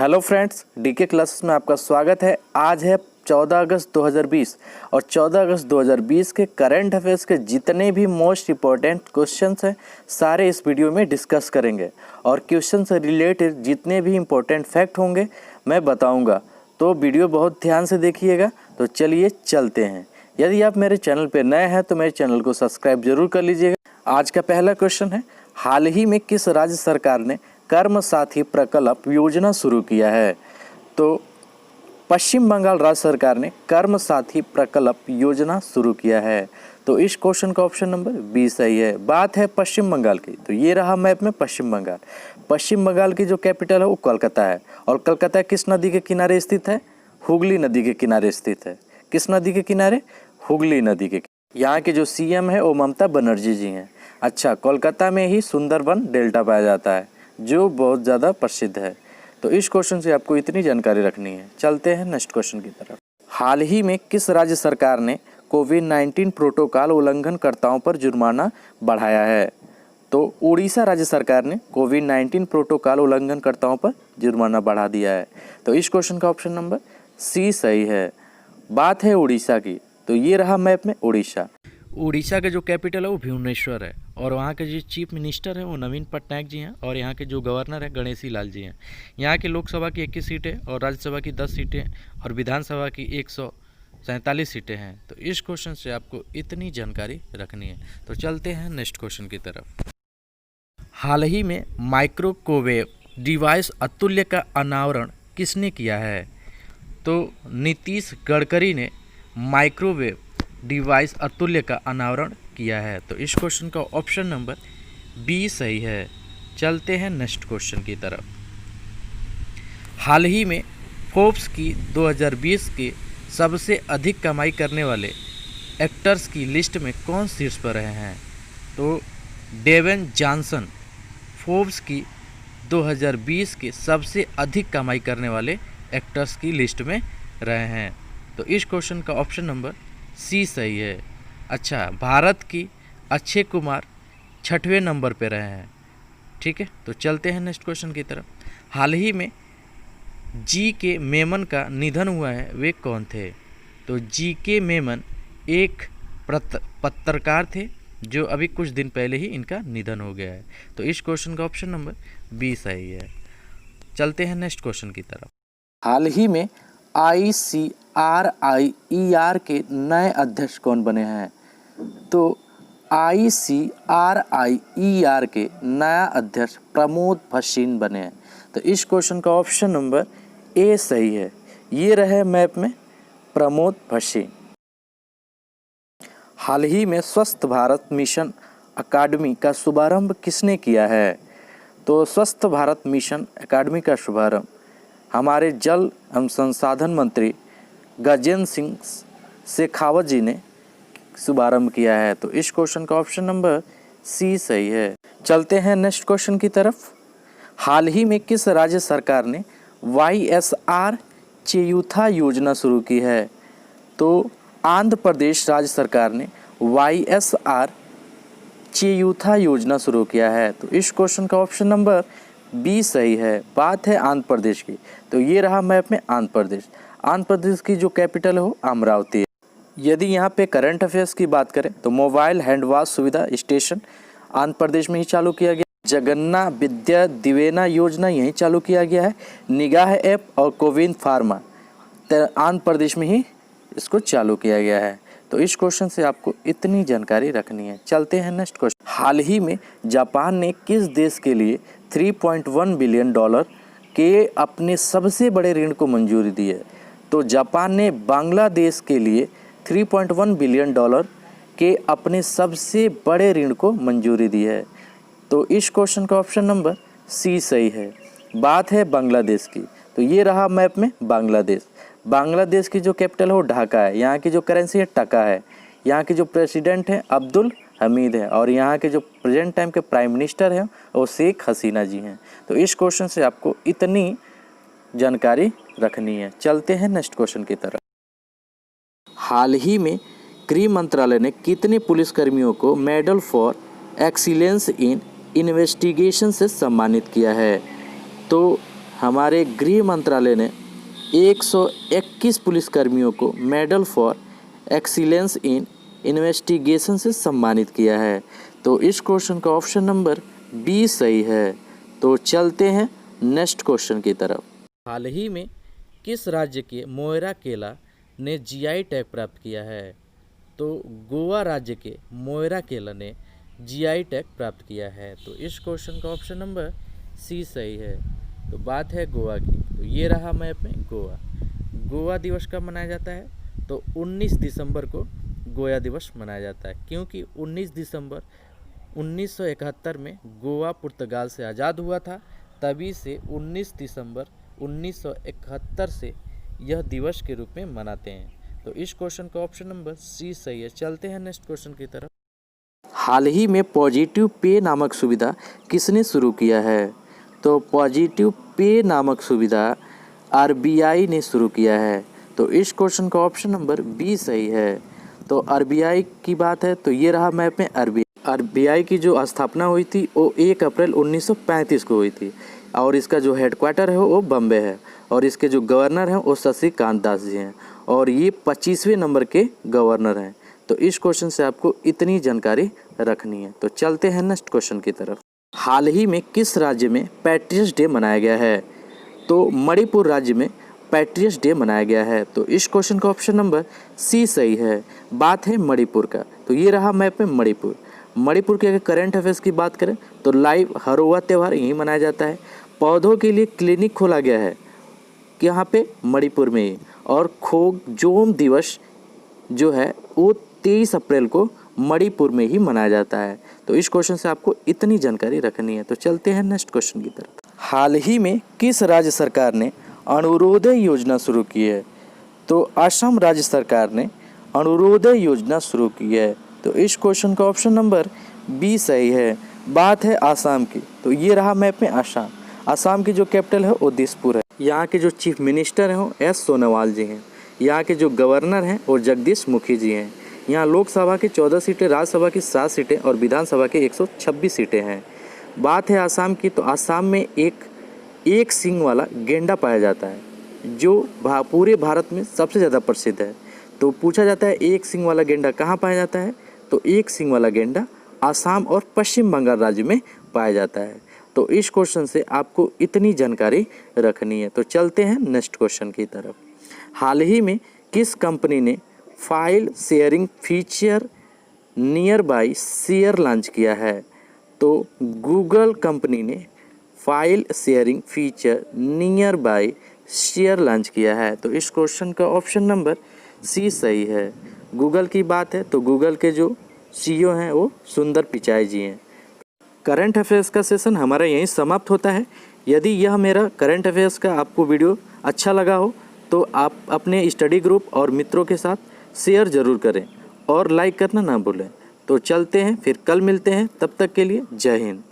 Hello friends, DK classes में आपका स्वागत है। आज है 14 अगस्त 2020 और 14 अगस्त 2020 के करंट अफेयर्स के जितने भी मोस्ट इम्पॉर्टेंट क्वेश्चंस हैं सारे इस वीडियो में डिस्कस करेंगे और क्वेश्चन से रिलेटेड जितने भी इम्पोर्टेंट फैक्ट होंगे मैं बताऊंगा, तो वीडियो बहुत ध्यान से देखिएगा। तो चलिए चलते हैं। यदि आप मेरे चैनल पर नए हैं तो मेरे चैनल को सब्सक्राइब जरूर कर लीजिएगा। आज का पहला क्वेश्चन है, हाल ही में किस राज्य सरकार ने कर्म साथी प्रकल्प योजना शुरू किया है? तो पश्चिम बंगाल राज्य सरकार ने कर्म साथी प्रकल्प योजना शुरू किया है। तो इस क्वेश्चन का ऑप्शन नंबर बी सही है। बात है पश्चिम बंगाल की, तो ये रहा मैप में पश्चिम बंगाल। पश्चिम बंगाल की जो कैपिटल है वो कोलकाता है और कोलकाता किस नदी के किनारे स्थित है? हुगली नदी के किनारे स्थित है। किस नदी के किनारे? हुगली नदी के। यहाँ के जो सीएम है वो ममता बनर्जी जी हैं। अच्छा, कोलकाता में ही सुंदरबन डेल्टा पाया जाता है जो बहुत ज़्यादा प्रसिद्ध है। तो इस क्वेश्चन से आपको इतनी जानकारी रखनी है। चलते हैं नेक्स्ट क्वेश्चन की तरफ। हाल ही में किस राज्य सरकार ने कोविड-19 प्रोटोकॉल उल्लंघनकर्ताओं पर जुर्माना बढ़ाया है? तो उड़ीसा राज्य सरकार ने कोविड-19 प्रोटोकॉल उल्लंघनकर्ताओं पर जुर्माना बढ़ा दिया है। तो इस क्वेश्चन का ऑप्शन नंबर सी सही है। बात है उड़ीसा की, तो ये रहा मैप में उड़ीसा। उड़ीसा का जो कैपिटल है वो भुवनेश्वर है और वहाँ के जो चीफ मिनिस्टर हैं वो नवीन पटनायक जी हैं और यहाँ के जो गवर्नर हैं गणेशी लाल जी हैं। यहाँ के लोकसभा की 21 सीटें और राज्यसभा की 10 सीटें और विधानसभा की 147 सीटें हैं। तो इस क्वेश्चन से आपको इतनी जानकारी रखनी है। तो चलते हैं नेक्स्ट क्वेश्चन की तरफ। हाल ही में माइक्रोवेव डिवाइस अतुल्य का अनावरण किसने किया है? तो नीतीश गडकरी ने माइक्रोवेव डिवाइस अतुल्य का अनावरण किया है। तो इस क्वेश्चन का ऑप्शन नंबर बी सही है। चलते हैं नेक्स्ट क्वेश्चन की तरफ। हाल ही में फोर्ब्स की 2020 के सबसे अधिक कमाई करने वाले एक्टर्स की लिस्ट में कौन शीर्ष पर रहे हैं? तो डेवेन जॉनसन फोर्ब्स की 2020 के सबसे अधिक कमाई करने वाले एक्टर्स की लिस्ट में रहे हैं। तो इस क्वेश्चन का ऑप्शन नंबर सी सही है। अच्छा, भारत की अक्षय कुमार 6वें नंबर पे रहे हैं। ठीक है, तो चलते हैं नेक्स्ट क्वेश्चन की तरफ। हाल ही में जी के मेमन का निधन हुआ है, वे कौन थे? तो जी के मेमन एक पत्रकार थे जो अभी कुछ दिन पहले ही इनका निधन हो गया है। तो इस क्वेश्चन का ऑप्शन नंबर बी सही है। चलते हैं नेक्स्ट क्वेश्चन की तरफ। हाल ही में ICRIER के नए अध्यक्ष कौन बने हैं? तो ICRIER के नया अध्यक्ष प्रमोद भसीन बने हैं। तो इस क्वेश्चन का ऑप्शन नंबर ए सही है। ये रहे मैप में प्रमोद भसीन। हाल ही में स्वस्थ भारत मिशन अकादमी का शुभारंभ किसने किया है? तो स्वस्थ भारत मिशन अकादमी का शुभारंभ हमारे जल एवं संसाधन मंत्री गजेंद्र सिंह शेखावत जी ने शुभारंभ किया है। तो इस क्वेश्चन का ऑप्शन नंबर सी सही है। चलते हैं नेक्स्ट क्वेश्चन की तरफ। हाल ही में किस राज्य सरकार ने YSR चेयुथा योजना शुरू की है? तो आंध्र प्रदेश राज्य सरकार ने YSR चेयुथा योजना शुरू किया है। तो इस क्वेश्चन का ऑप्शन नंबर बी सही है। बात है आंध्र प्रदेश की, तो ये रहा मैप में आंध्र प्रदेश। आंध्र प्रदेश की जो कैपिटल है वो अमरावती है। यदि यहाँ पे करंट अफेयर्स की बात करें तो मोबाइल हैंड वॉश सुविधा स्टेशन आंध्र प्रदेश में ही चालू किया गया। जगन्ना विद्या दिवेना योजना यहीं चालू किया गया है। निगाह ऐप और कोविन फार्मा आंध्र प्रदेश में ही इसको चालू किया गया है। तो इस क्वेश्चन से आपको इतनी जानकारी रखनी है। चलते हैं नेक्स्ट क्वेश्चन। हाल ही में जापान ने किस देश के लिए $3.1 बिलियन के अपने सबसे बड़े ऋण को मंजूरी दी है? तो जापान ने बांग्लादेश के लिए $3.1 बिलियन के अपने सबसे बड़े ऋण को मंजूरी दी है। तो इस क्वेश्चन का ऑप्शन नंबर सी सही है। बात है बांग्लादेश की, तो ये रहा मैप में बांग्लादेश। बांग्लादेश की जो कैपिटल है वो ढाका है। यहाँ की जो करेंसी है टका है। यहाँ के जो प्रेसिडेंट हैं अब्दुल हमीद है और यहाँ के जो प्रेजेंट टाइम के प्राइम मिनिस्टर हैं वो शेख हसीना जी हैं। तो इस क्वेश्चन से आपको इतनी जानकारी रखनी है। चलते हैं नेक्स्ट क्वेश्चन की तरफ। हाल ही में गृह मंत्रालय ने कितने पुलिसकर्मियों को medal for excellence in investigation से सम्मानित किया है? तो हमारे गृह मंत्रालय ने 121 पुलिसकर्मियों को medal for excellence in investigation से सम्मानित किया है। तो इस क्वेश्चन का ऑप्शन नंबर बी सही है। तो चलते हैं नेक्स्ट क्वेश्चन की तरफ। हाल ही में किस राज्य के मोयरा केला ने जीआई टैग प्राप्त किया है? तो गोवा राज्य के मोयरा केला ने जीआई टैग प्राप्त किया है। तो इस क्वेश्चन का ऑप्शन नंबर सी सही है। तो बात है गोवा की। तो ये रहा मैप में गोवा। गोवा दिवस कब मनाया जाता है? तो 19 दिसंबर को गोवा दिवस मनाया जाता है, क्योंकि 19 दिसंबर 1971 में गोवा पुर्तगाल से आज़ाद हुआ था। तभी से 19 दिसंबर 1971 से यह दिवस के रूप में मनाते हैं। तो इस क्वेश्चन का ऑप्शन नंबर सी सही है। चलते हैं नेक्स्ट क्वेश्चन की तरफ। हाल ही में पॉजिटिव पे नामक सुविधा किसने शुरू किया है? तो पॉजिटिव पे नामक सुविधा आरबीआई ने शुरू किया है। तो इस क्वेश्चन का ऑप्शन नंबर बी सही है। तो आरबीआई की बात है तो ये रहा मैप में आरबीआई की जो स्थापना हुई थी वो 1 अप्रैल 1935 को हुई थी और इसका जो हेडक्वार्टर है वो बम्बे है और इसके जो गवर्नर हैं वो शशिकांत दास जी हैं और ये 25वें नंबर के गवर्नर हैं। तो इस क्वेश्चन से आपको इतनी जानकारी रखनी है। तो चलते हैं नेक्स्ट क्वेश्चन की तरफ। हाल ही में किस राज्य में पैट्रियट्स डे मनाया गया है? तो मणिपुर राज्य में पैट्रियट्स डे मनाया गया है। तो इस क्वेश्चन का ऑप्शन नंबर सी सही है। बात है मणिपुर का। तो ये रहा मैप में मणिपुर। मणिपुर के अगर करंट अफेयर्स की बात करें तो लाइव हरोवा त्यौहार यहीं मनाया जाता है। पौधों के लिए क्लिनिक खोला गया है यहाँ पे मणिपुर में ही। और खोगजोम दिवस जो है वो 23 अप्रैल को मणिपुर में ही मनाया जाता है। तो इस क्वेश्चन से आपको इतनी जानकारी रखनी है। तो चलते हैं नेक्स्ट क्वेश्चन की तरफ। हाल ही में किस राज्य सरकार ने अनुरोधय योजना शुरू की है? तो असम राज्य सरकार ने अनुरोधय योजना शुरू की है। तो इस क्वेश्चन का ऑप्शन नंबर बी सही है। बात है आसाम की। तो ये रहा मैप में आसाम। आसाम की जो कैपिटल है वो दिसपुर है। यहाँ के जो चीफ मिनिस्टर हैं वो एस सोनोवाल जी हैं। यहाँ के जो गवर्नर हैं वो जगदीश मुखी जी हैं। यहाँ लोकसभा की 14 सीटें, राज्यसभा की 7 सीटें और विधानसभा की 126 सीटें हैं। बात है आसाम की। तो आसाम में एक सींग वाला गेंडा पाया जाता है जो पूरे भारत में सबसे ज़्यादा प्रसिद्ध है। तो पूछा जाता है एक सींग वाला गेंडा कहाँ पाया जाता है? तो एक सींग वाला गेंडा आसाम और पश्चिम बंगाल राज्य में पाया जाता है। तो इस क्वेश्चन से आपको इतनी जानकारी रखनी है। तो चलते हैं नेक्स्ट क्वेश्चन की तरफ। हाल ही में किस कंपनी ने file sharing feature near by share launch किया है? तो गूगल कंपनी ने file sharing feature near by share launch किया है। तो इस क्वेश्चन का ऑप्शन नंबर सी सही है। गूगल की बात है तो गूगल के जो सीईओ हैं वो सुंदर पिचाई जी हैं। करंट अफेयर्स का सेशन हमारा यहीं समाप्त होता है। यदि यह मेरा करंट अफेयर्स का आपको वीडियो अच्छा लगा हो तो आप अपने स्टडी ग्रुप और मित्रों के साथ शेयर ज़रूर करें और लाइक करना ना भूलें। तो चलते हैं, फिर कल मिलते हैं। तब तक के लिए जय हिंद।